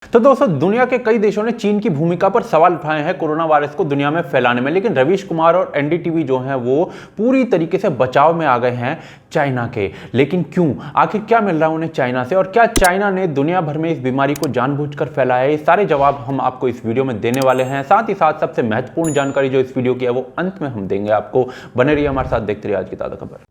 तो दोस्तों, दुनिया के कई देशों ने चीन की भूमिका पर सवाल उठाए हैं कोरोना वायरस को दुनिया में फैलाने में, लेकिन रवीश कुमार और एनडीटीवी जो हैं वो पूरी तरीके से बचाव में आ गए हैं चाइना के। लेकिन क्यों? आखिर क्या मिल रहा है उन्हें चाइना से, और क्या चाइना ने दुनिया भर में इस बीमारी को जानबूझकर फैलाया है? ये सारे जवाब हम आपको इस वीडियो में देने वाले हैं। साथ ही साथ सबसे महत्वपूर्ण जानकारी जो इस वीडियो की है वो अंत में हम देंगे आपको। बने रहिए हमारे साथ, देखते रहिए आज की ताज़ा खबर।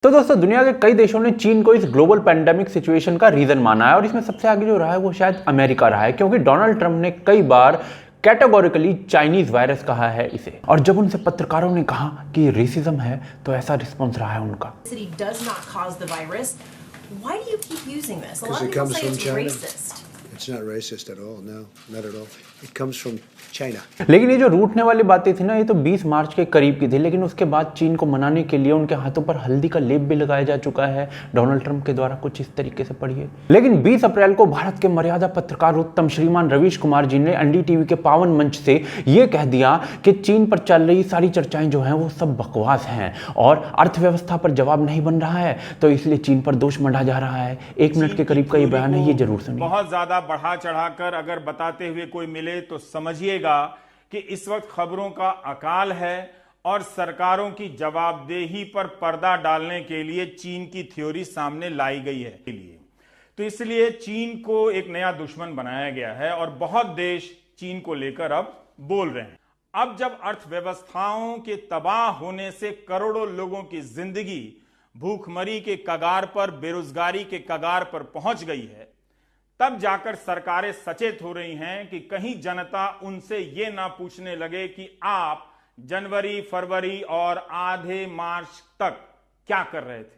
तो दोस्तों, दुनिया के कई देशों ने चीन को इस ग्लोबल पैंडेमिक सिचुएशन का रीजन माना है, और इसमें सबसे आगे जो रहा है वो शायद अमेरिका रहा है, क्योंकि डोनाल्ड ट्रंप ने कई बार कैटेगोरिकली चाइनीज वायरस कहा है इसे। और जब उनसे पत्रकारों ने कहा कि ये रेसिज्म है तो ऐसा रिस्पॉन्स रहा है उनका। It's not racist at all. No, not at all. It comes from China. लेकिन ये जो रूठने वाली बातें थी ना, ये तो 20 मार्च के करीब की थी, लेकिन उसके बाद चीन को मनाने के लिए उनके हाथों पर हल्दी का लेप भी लगाया जा चुका है डोनाल्ड ट्रंप के द्वारा। कुछ इस तरीके से पढ़िए। लेकिन 20 अप्रैल को भारत के मर्यादा पत्रकारोत्तम श्रीमान रवीश कुमार जी ने एनडीटीवी के पावन मंच से ये कह दिया कि चीन पर चल रही सारी चर्चाएं जो हैं वो सब बकवास हैं और अर्थव्यवस्था पर जवाब नहीं बन रहा है, तो इसलिए चीन पर दोष मढ़ा जा रहा है। 1 मिनट के करीब का ये बयान है, ये जरूर सुनिए। बहुत ज्यादा बढ़ा चढ़ाकर अगर बताते हुए कोई मिले तो समझिएगा कि इस वक्त खबरों का अकाल है और सरकारों की जवाबदेही पर पर्दा डालने के लिए चीन की थ्योरी सामने लाई गई है। तो इसलिए चीन को एक नया दुश्मन बनाया गया है और बहुत देश चीन को लेकर अब बोल रहे हैं। अब जब अर्थव्यवस्थाओं के तबाह होने से करोड़ों लोगों की जिंदगी भूखमरी के कगार पर, बेरोजगारी के कगार पर पहुंच गई है, तब जाकर सरकारें सचेत हो रही हैं कि कहीं जनता उनसे ये ना पूछने लगे कि आप जनवरी, फरवरी और आधे मार्च तक क्या कर रहे थे।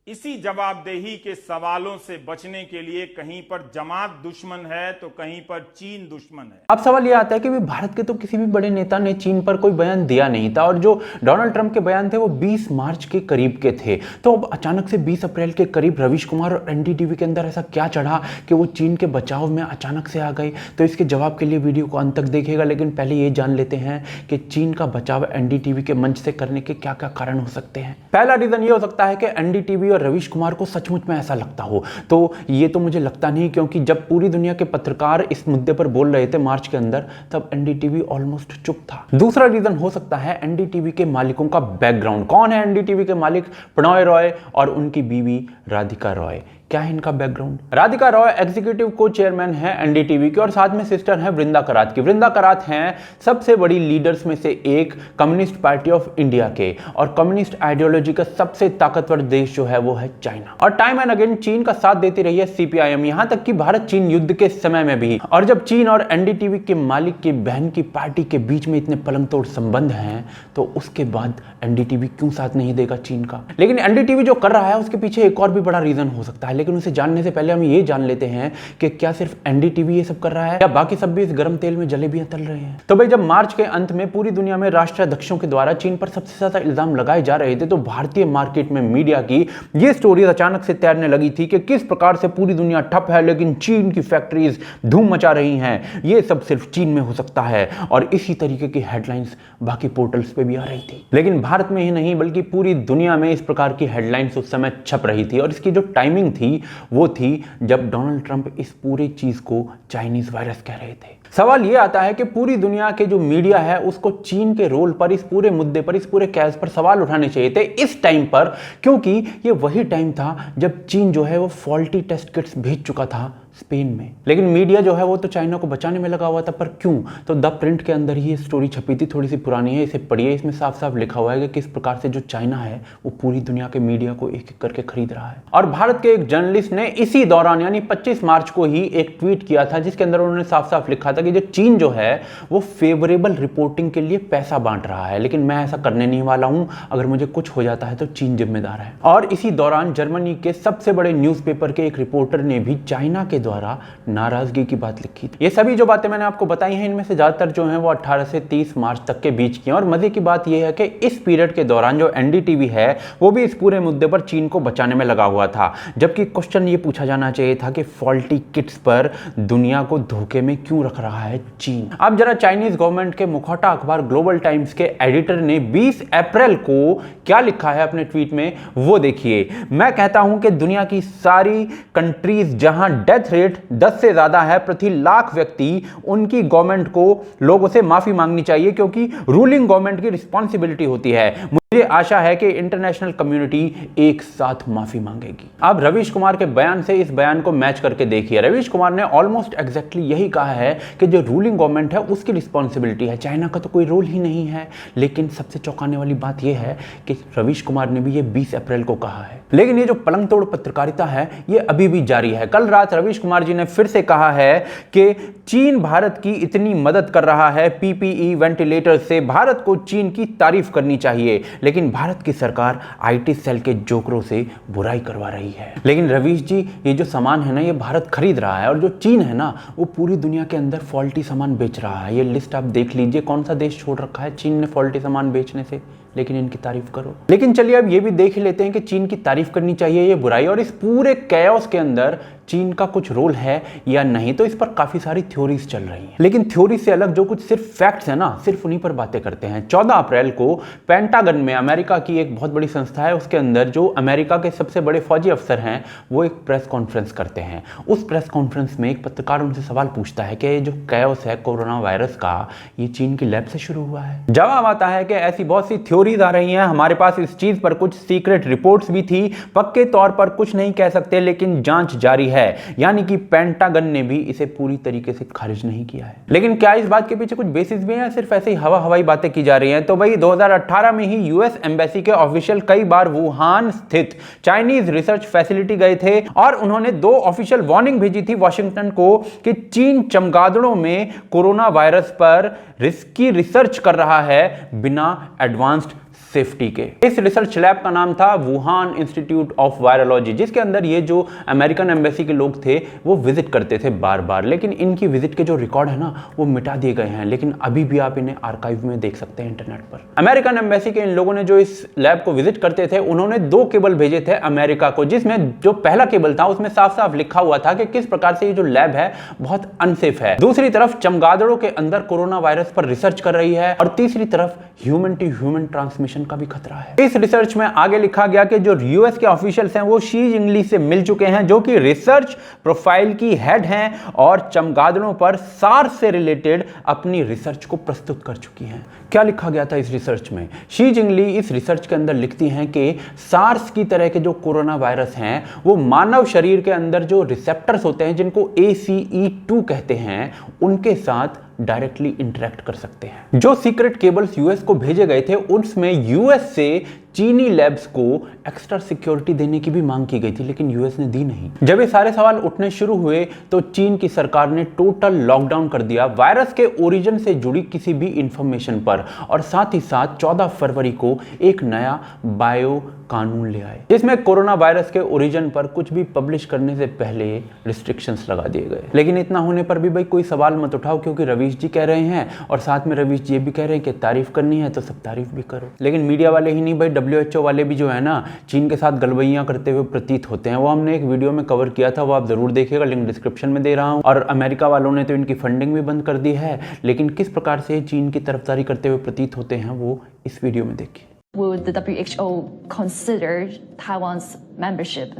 इसी जवाबदेही के सवालों से बचने के लिए कहीं पर जमात दुश्मन है तो कहीं पर चीन दुश्मन है। अब सवाल यह आता है कि भारत के तो किसी भी बड़े नेता ने चीन पर कोई बयान दिया नहीं था, और जो डोनाल्ड ट्रंप के बयान थे वो 20 मार्च के करीब के थे। तो अब अचानक से 20 अप्रैल के करीब रवीश कुमार और एनडीटीवी के अंदर ऐसा क्या चढ़ा कि वो चीन के बचाव में अचानक से आ गए? तो इसके जवाब के लिए वीडियो को अंत तक देखिएगा, लेकिन पहले ये जान लेते हैं कि चीन का बचाव एनडीटीवी के मंच से करने के क्या क्या कारण हो सकते हैं। पहला रीजन ये हो सकता है कि एनडीटीवी रवीश कुमार को सचमुच में ऐसा लगता हो। तो ये तो मुझे लगता नहीं, क्योंकि जब पूरी दुनिया के पत्रकार इस मुद्दे पर बोल रहे थे मार्च के अंदर, तब एनडीटीवी ऑलमोस्ट चुप था। दूसरा रीजन हो सकता है एनडीटीवी के मालिकों का बैकग्राउंड। कौन है एनडीटीवी के मालिक? प्रणॉय रॉय और उनकी बीवी राधिका रॉय। क्या है इनका बैकग्राउंड? राधिका रॉय एग्जीक्यूटिव को चेयरमैन है एनडीटीवी की, और साथ में सिस्टर है वृंदा करात की। वृंदा करात हैं सबसे बड़ी लीडर्स में से एक कम्युनिस्ट पार्टी ऑफ इंडिया के, और कम्युनिस्ट आइडियोलॉजी का सबसे ताकतवर देश जो है वो है चाइना। और टाइम एंड अगेन चीन का साथ देती रही है सीपीआईएम, यहां तक कि भारत चीन युद्ध के समय में भी। और जब चीन और एनडीटीवी के मालिक की बहन की पार्टी के बीच में इतने पलंगतोड़ संबंध हैं, तो उसके बाद एनडीटीवी क्यों साथ नहीं देगा चीन का? लेकिन एनडीटीवी जो कर रहा है उसके पीछे एक और भी बड़ा रीजन हो सकता है, लेकिन उसे जानने से पहले हम ये जान लेते हैं कि क्या सिर्फ एनडीटीवी ये सब कर रहा है या बाकी सब भी इस गर्म तेल में जलेबियां तल रहे हैं। तो भाई, जब मार्च के अंत में पूरी दुनिया में राष्ट्राध्यक्षों के द्वारा चीन पर सबसे ज्यादा इल्जाम लगाए जा रहे थे, तो भारतीय मार्केट में मीडिया की ये स्टोरी अचानक से तैरने लगी थी कि किस प्रकार से पूरी दुनिया ठप है लेकिन चीन की फैक्ट्रीज धूम मचा रही हैं। ये सब सिर्फ चीन में हो सकता है, और इसी तरीके की हेडलाइंस बाकी पोर्टल्स पे भी आ रही थी। लेकिन भारत में ही नहीं बल्कि पूरी दुनिया में इस प्रकार की हेडलाइंस उस समय छप रही थी, और इसकी जो टाइमिंग थी वो थी जब डोनाल्ड ट्रंप इस पूरी चीज को चाइनीज वायरस कह रहे थे। सवाल यह आता है कि पूरी दुनिया के जो मीडिया है उसको चीन के रोल पर, इस पूरे मुद्दे पर, इस पूरे केस पर सवाल उठाने चाहिए थे इस टाइम पर, क्योंकि ये वही टाइम था जब चीन जो है वो फॉल्टी टेस्ट किट्स भेज चुका था स्पेन में। लेकिन मीडिया जो है वो तो चाइना को बचाने में लगा हुआ था। पर क्यों? तो द प्रिंट के अंदर ही ये स्टोरी छपी थी, थोड़ी सी पुरानी है, इसे पढ़िए। इसमें साफ साफ लिखा हुआ है कि किस प्रकार से जो चाइना है वो पूरी दुनिया के मीडिया को एक एक करके खरीद रहा है। और भारत के एक जर्नलिस्ट ने इसी दौरान यानी 25 मार्च को ही एक ट्वीट किया था, जिसके अंदर उन्होंने साफ साफ लिखा था कि जो चीन जो है वो फेवरेबल रिपोर्टिंग के लिए पैसा बांट रहा है, लेकिन मैं ऐसा करने नहीं वाला हूं। अगर मुझे कुछ हो जाता है तो चीन जिम्मेदार है। और इसी दौरान जर्मनी के सबसे बड़े न्यूज़पेपर के एक रिपोर्टर ने भी चाइना के द्वारा नाराजगी की बात लिखी थी। ये सभी जो बातें मैंने आपको बताई हैं, इनमें से ज़्यादातर जो हैं वो 18 से 30 मार्च तक के बीच की हैं। और मज़े की बात यह है कि इस पीरियड के दौरान जो एनडीटीवी है वो भी इस पूरे मुद्दे पर चीन को बचाने में लगा हुआ था। जबकि क्वेश्चन ये पूछा जाना चाहिए था कि फॉल्टी किट्स पर दुनिया को धोखे में क्यों रख रहा है चीन। अब जरा चाइनीज गवर्नमेंट के मुखौटा अखबार ग्लोबल टाइम्स के एडिटर ने 20 अप्रैल को क्या लिखा है अपने ट्वीट में, वो देखिए। मैं कहता हूं कि दुनिया की सारी कंट्रीज जहां डेथ रेट 10 से ज्यादा है प्रति लाख व्यक्ति, उनकी गवर्नमेंट को लोगों से माफी मांगनी चाहिए, क्योंकि रूलिंग गवर्नमेंट की रिस्पॉन्सिबिलिटी होती है। मुझे आशा है कि इंटरनेशनल कम्युनिटी एक साथ माफी मांगेगी। अब रवीश कुमार के बयान से इस बयान को मैच करके देखिए। रवीश कुमार ने ऑलमोस्ट एग्जैक्टली यही कहा है कि जो रूलिंग गवर्नमेंट है उसकी रिस्पॉन्सिबिलिटी है, चाइना का तो कोई रोल ही नहीं है। लेकिन सबसे चौंकाने वाली बात यह है कि रवीश कुमार ने भी ये 20 अप्रैल को कहा है। लेकिन ये जो पलंग तोड़ पत्रकारिता है ये अभी भी जारी है। कल रात रवीश कुमार जी ने फिर से कहा है कि चीन भारत की इतनी मदद कर रहा है पीपीई वेंटिलेटर से, भारत को चीन की तारीफ करनी चाहिए। लेकिन भारत की सरकार आईटी सेल के जोकरों से बुराई करवा रही है। लेकिन रवीश जी, ये जो सामान है ना ये भारत खरीद रहा है, और जो चीन है ना वो पूरी दुनिया के अंदर फॉल्टी सामान बेच रहा है। ये लिस्ट आप देख लीजिए, कौन सा देश छोड़ रखा है चीन ने फॉल्टी सामान बेचने से। लेकिन इनकी तारीफ करो। लेकिन चलिए अब ये भी देख ही लेते हैं कि चीन की तारीफ करनी चाहिए ये बुराई, और इस पूरे कैओस के अंदर चीन का कुछ रोल है या नहीं। तो इस पर काफी सारी थ्योरीज चल रही हैं। लेकिन थ्योरी से अलग जो कुछ सिर्फ फैक्ट्स है ना, सिर्फ उन्हीं पर बातें करते हैं। 14 अप्रैल को पेंटागन में, अमेरिका की एक बहुत बड़ी संस्था है, उसके अंदर जो अमेरिका के सबसे बड़े फौजी अफसर हैं वो एक प्रेस कॉन्फ्रेंस करते हैं। उस प्रेस कॉन्फ्रेंस में एक पत्रकार उनसे सवाल पूछता है कि जो कैओस है कोरोना वायरस का, ये चीन की लैब से शुरू हुआ है। जवाब आता है कि ऐसी बहुत सी थ्योरीज आ रही हैं, हमारे पास इस चीज पर कुछ सीक्रेट रिपोर्ट्स भी थी, पक्के तौर पर कुछ नहीं कह सकते, लेकिन जांच जारी है। यानी कि पेंटागन ने भी इसे पूरी तरीके से खारिज नहीं किया है। लेकिन क्या इस बात के पीछे कुछ बेसिस भी है या सिर्फ ऐसे ही हवाई बातें की जा रही हैं? तो भाई 2018 में ही यूएस एम्बेसी के ऑफिशियल कई बार वुहान स्थित चाइनीज रिसर्च फैसिलिटी गए थे, और उन्होंने 2 ऑफिशियल वार्निंग भेजी थी वॉशिंगटन को कि चीन चमगादड़ों में कोरोना वायरस पर रिस्की रिसर्च कर रहा है बिना एडवांस्ड सेफ्टी के। इस रिसर्च लैब का नाम था वुहान इंस्टीट्यूट ऑफ वायरोलॉजी, जिसके अंदर ये जो अमेरिकन एम्बेसी के लोग थे वो विजिट करते थे बार बार। लेकिन इनकी विजिट के जो रिकॉर्ड है ना वो मिटा दिए गए हैं, लेकिन अभी भी आप इन्हें आर्काइव में देख सकते हैं इंटरनेट पर। अमेरिकन एम्बेसी के इन लोगों ने जो इस लैब को विजिट करते थे, उन्होंने 2 केबल भेजे थे अमेरिका को, जिसमें जो पहला केबल था उसमें साफ साफ लिखा हुआ था कि किस प्रकार से ये जो लैब है बहुत अनसेफ है। दूसरी तरफ चमगादड़ों के अंदर कोरोना वायरस पर रिसर्च कर रही है, और तीसरी तरफ ह्यूमन टू ह्यूमन ट्रांसमिशन का भी खतरा है। इस रिसर्च में आगे लिखा गया कि जो यूएस के ऑफिशियल्स हैं वो शी जिंगली से मिल चुके हैं, जो कि रिसर्च प्रोफाइल की हेड हैं, और चमगादड़ों पर सार्स से रिलेटेड अपनी रिसर्च को प्रस्तुत कर चुकी हैं। क्या लिखा गया था इस रिसर्च में? शी जिंगली इस रिसर्च के अंदर लिखती हैं कि सार्स की तरह के जो कोरोना वायरस हैं वो मानव शरीर के अंदर जो रिसेप्टर्स होते हैं, जिनको ACE2 कहते हैं, उनके साथ डायरेक्टली इंटरेक्ट कर सकते हैं। जो सीक्रेट केबल्स यूएस को भेजे गए थे उनमें यूएस से चीनी लैब्स को एक्स्ट्रा सिक्योरिटी देने की भी मांग की गई थी, लेकिन यूएस ने दी नहीं। जब ये सारे सवाल उठने शुरू हुए तो चीन की सरकार ने टोटल लॉकडाउन कर दिया वायरस के ओरिजिन से जुड़ी किसी भी इंफॉर्मेशन पर, और साथ ही साथ 14 फरवरी को एक नया बायो कानून ले आए, जिसमें कोरोना वायरस के ओरिजिन पर कुछ भी पब्लिश करने से पहले रिस्ट्रिक्शंस लगा दिए गए। लेकिन इतना होने पर भी भाई कोई सवाल मत उठाओ, क्योंकि रवीश जी कह रहे हैं, और साथ में रवीश जी ये भी कह रहे हैं कि तारीफ करनी है तो सब तारीफ भी करो। लेकिन मीडिया वाले ही नहीं भाई, WHO वाले भी जो है ना चीन के साथ गलबैयां करते हुए प्रतीत होते हैं। वो हमने एक वीडियो में कवर किया था, वो आप जरूर देखिएगा, लिंक डिस्क्रिप्शन में दे रहा हूं। और अमेरिका वालों ने तो इनकी फंडिंग भी बंद कर दी है, लेकिन किस प्रकार से चीन की तरफदारी करते हुए प्रतीत होते हैं वो इस वीडियो में देखिए। Would the WHO consider Taiwan's membership?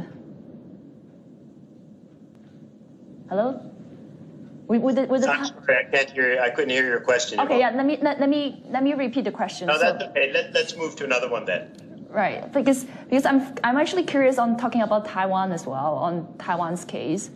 Hello? Would the Sorry, I can't hear. I couldn't hear your question. Okay, yeah. Let me repeat the question. No, that's okay. Let's move to another one then. Right, because I'm actually curious on talking about Taiwan as well, on Taiwan's case.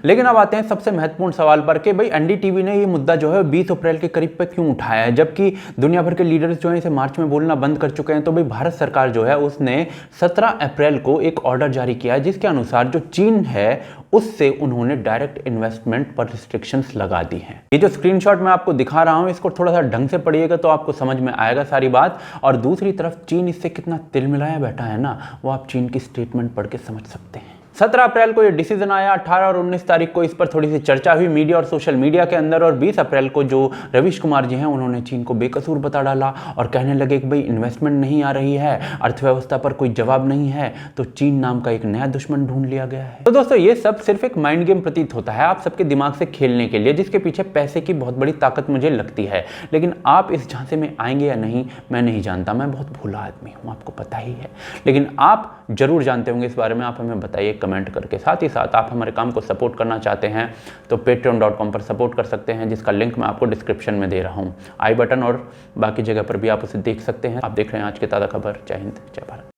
लेकिन अब आते हैं सबसे महत्वपूर्ण सवाल पर कि भाई एनडीटीवी ने ये मुद्दा जो है 20 अप्रैल के करीब पे क्यों उठाया है, जबकि दुनिया भर के लीडर्स जो हैं इसे मार्च में बोलना बंद कर चुके हैं। तो भाई भारत सरकार जो है उसने 17 अप्रैल को एक ऑर्डर जारी किया है, जिसके अनुसार जो चीन है उससे उन्होंने डायरेक्ट इन्वेस्टमेंट पर रिस्ट्रिक्शंस लगा दी हैं। ये जो स्क्रीनशॉट मैं आपको दिखा रहा हूं इसको थोड़ा सा ढंग से पढ़िएगा तो आपको समझ में आएगा सारी बात। और दूसरी तरफ चीन इससे कितना तिलमिलाया बैठा है ना, वो आप चीन की स्टेटमेंट पढ़ के समझ सकते हैं। 17 अप्रैल को ये डिसीजन आया, 18 और 19 तारीख को इस पर थोड़ी सी चर्चा हुई मीडिया और सोशल मीडिया के अंदर, और 20 अप्रैल को जो रवीश कुमार जी हैं उन्होंने चीन को बेकसूर बता डाला और कहने लगे कि भाई इन्वेस्टमेंट नहीं आ रही है, अर्थव्यवस्था पर कोई जवाब नहीं है, तो चीन नाम का एक नया दुश्मन ढूंढ लिया गया है। तो दोस्तों ये सब सिर्फ एक माइंड गेम प्रतीत होता है आप सबके दिमाग से खेलने के लिए, जिसके पीछे पैसे की बहुत बड़ी ताकत मुझे लगती है। लेकिन आप इस झांसे में आएंगे या नहीं मैं नहीं जानता, मैं बहुत भोला आदमी हूँ, आपको पता ही है। लेकिन आप जरूर जानते होंगे इस बारे में, आप हमें बताइए कमेंट करके। साथ ही साथ आप हमारे काम को सपोर्ट करना चाहते हैं तो patreon.com पर सपोर्ट कर सकते हैं, जिसका लिंक मैं आपको डिस्क्रिप्शन में दे रहा हूँ। आई बटन और बाकी जगह पर भी आप उसे देख सकते हैं। आप देख रहे हैं आज की ताज़ा खबर। जय हिंद, जय भारत।